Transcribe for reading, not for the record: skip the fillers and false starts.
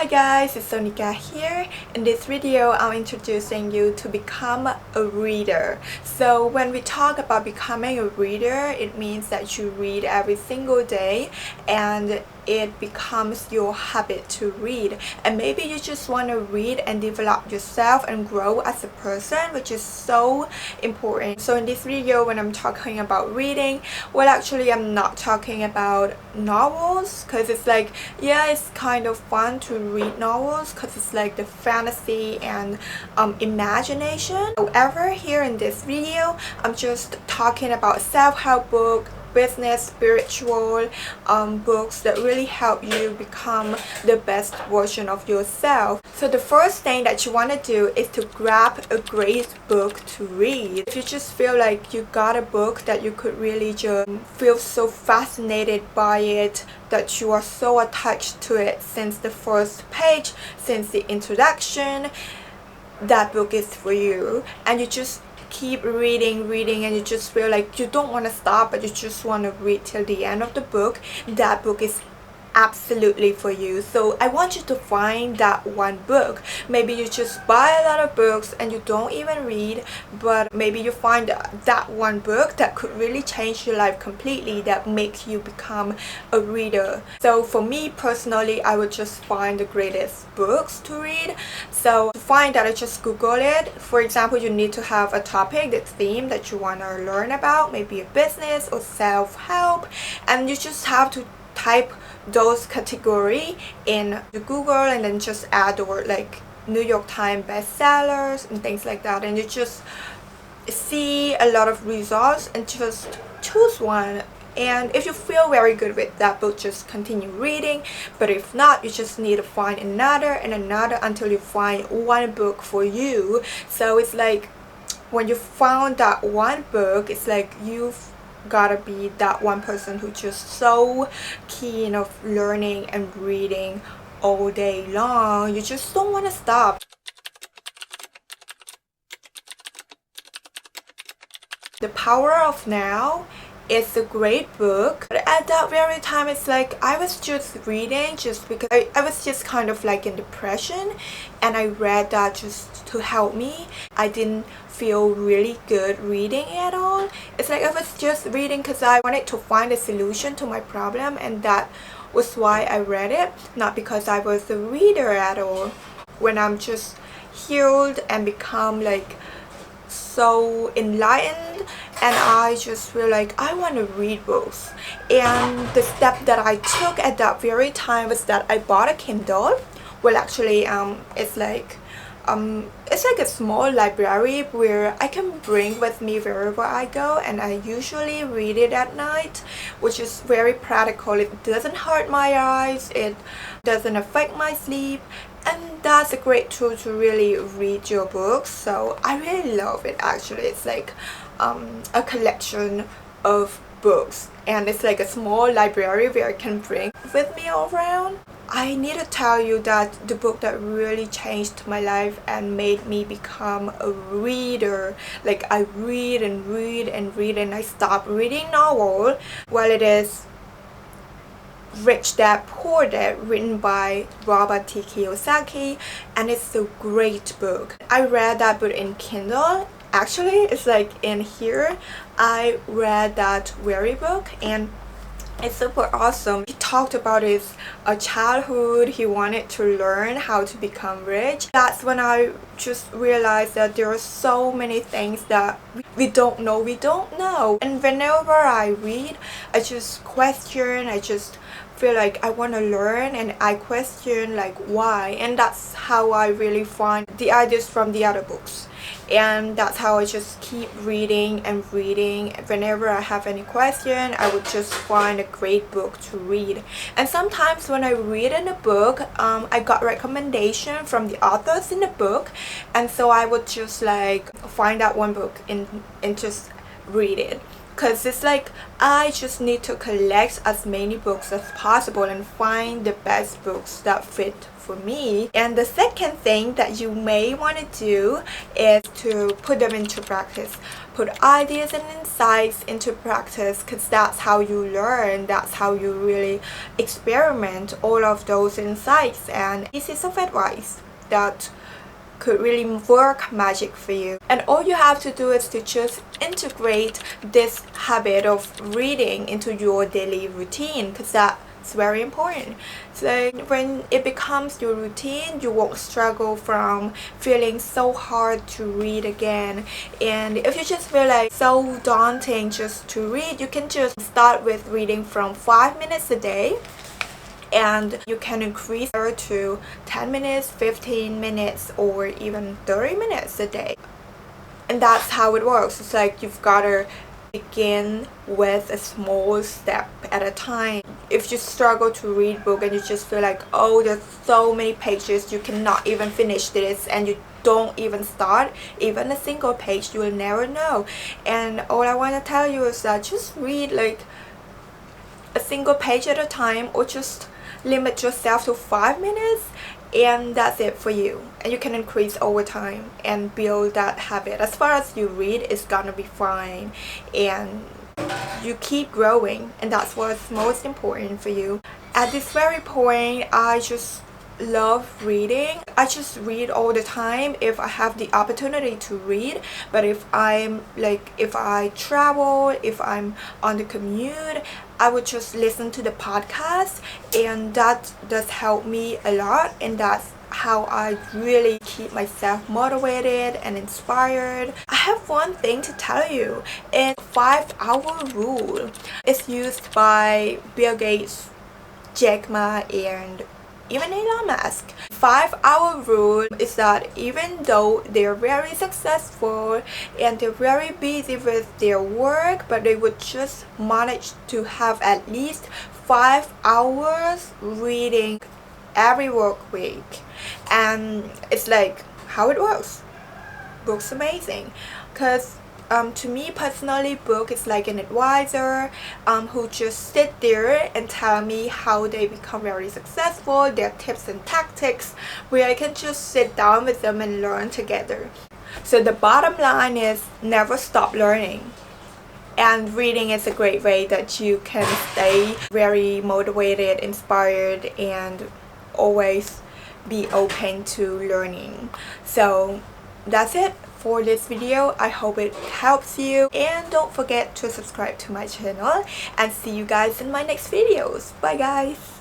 Hi guys, it's Sonika here. In this video, I'm introducing you to become a reader. So when we talk about becoming a reader, it means that you read every single day and it becomes your habit to read. And maybe you just want to read and develop yourself and grow as a person, which is so important. So in this video, when I'm talking about reading, well, actually I'm not talking about novels, because it's like, yeah, it's kind of fun to read novels because it's like the fantasy and imagination. However, here in this video, I'm just talking about self-help book, business, spiritual books that really help you become the best version of yourself. So the first thing that you want to do is to grab a great book to read. If you just feel like you got a book that you could really just feel so fascinated by it, that you are so attached to it since the first page, since the introduction, that book is for you. And you just keep reading and you just feel like you don't want to stop, but you just want to read till the end of the book. That book is absolutely for you. So I want you to find that one book. Maybe you just buy a lot of books and you don't even read, but maybe you find that one book that could really change your life completely, that makes you become a reader. So for me personally, I would just find the greatest books to read. So to find that, I just Google it. For example, you need to have a topic, the theme that you want to learn about, maybe a business or self-help, and you just have to type those category in the Google and then just add the word like New York Times bestsellers and things like that, and you just see a lot of results and just choose one. And if you feel very good with that book, just continue reading. But if not, you just need to find another and another until you find one book for you. So it's like when you found that one book, it's like you've gotta be that one person who just so keen of learning and reading all day long. You just don't want to stop. The Power of Now is a great book, but at that very time it's like I was just reading just because I was just kind of like in depression, and I read that just to help me. I didn't feel really good reading at all. It's like I was just reading because I wanted to find a solution to my problem, and that was why I read it, not because I was a reader at all. When I'm just healed and become like so enlightened, and I just feel like I want to read books. And the step that I took at that very time was that I bought a Kindle. Well, actually it's like a small library where I can bring with me wherever I go, and I usually read it at night, which is very practical. It doesn't hurt my eyes, it doesn't affect my sleep, and that's a great tool to really read your books. So I really love it. Actually, it's like a collection of books, and it's like a small library where I can bring with me all around. I need to tell you that the book that really changed my life and made me become a reader, like I read and read and read, and I stopped reading novel. Well, it is Rich Dad Poor Dad, written by Robert T. Kiyosaki, and it's a great book. I read that book in Kindle. Actually, it's like in here, I read that very book, and it's super awesome. He talked about his childhood. He wanted to learn how to become rich. That's when I just realized that there are so many things that we don't know. And whenever I read, I just question, I just feel like I want to learn, and I question like why. And that's how I really find the ideas from the other books. And that's how I just keep reading and reading. Whenever I have any question, I would just find a great book to read. And sometimes when I read in a book, I got recommendation from the authors in the book, and so I would just like find out one book and just read it. because it's like I just need to collect as many books as possible and find the best books that fit for me. And the second thing that you may want to do is to put them into practice. Put ideas and insights into practice, because that's how you learn, that's how you really experiment all of those insights and pieces of advice that could really work magic for you. And all you have to do is to just integrate this habit of reading into your daily routine, because that's very important. So when it becomes your routine, you won't struggle from feeling so hard to read again. And if you just feel like so daunting just to read, you can just start with reading from 5 minutes a day, and you can increase it to 10 minutes, 15 minutes, or even 30 minutes a day. And that's how it works. It's like you've got to begin with a small step at a time. If you struggle to read book and you just feel like, oh, there's so many pages, you cannot even finish this, and you don't even start even a single page, you will never know. And all I want to tell you is that just read like a single page at a time, or just limit yourself to 5 minutes, and that's it for you. And you can increase over time and build that habit. As far as you read, it's gonna be fine, and you keep growing, and that's what's most important for you. At this very point, I just love reading. I just read all the time if I have the opportunity to read. But if I travel, if I'm on the commute, I would just listen to the podcast, and that does help me a lot, and that's how I really keep myself motivated and inspired. I have one thing to tell you. It's 5-hour rule. It's used by Bill Gates, Jack Ma, and even Elon Musk. 5-hour rule is that even though they're very successful and they're very busy with their work, but they would just manage to have at least 5 hours reading every work week. And it's like how it works. Book's amazing, because to me personally, book is like an advisor who just sit there and tell me how they become very successful, their tips and tactics, where I can just sit down with them and learn together. So the bottom line is never stop learning. And reading is a great way that you can stay very motivated, inspired, and always be open to learning. So that's it for this video. I hope it helps you, and don't forget to subscribe to my channel, and see you guys in my next videos. Bye guys.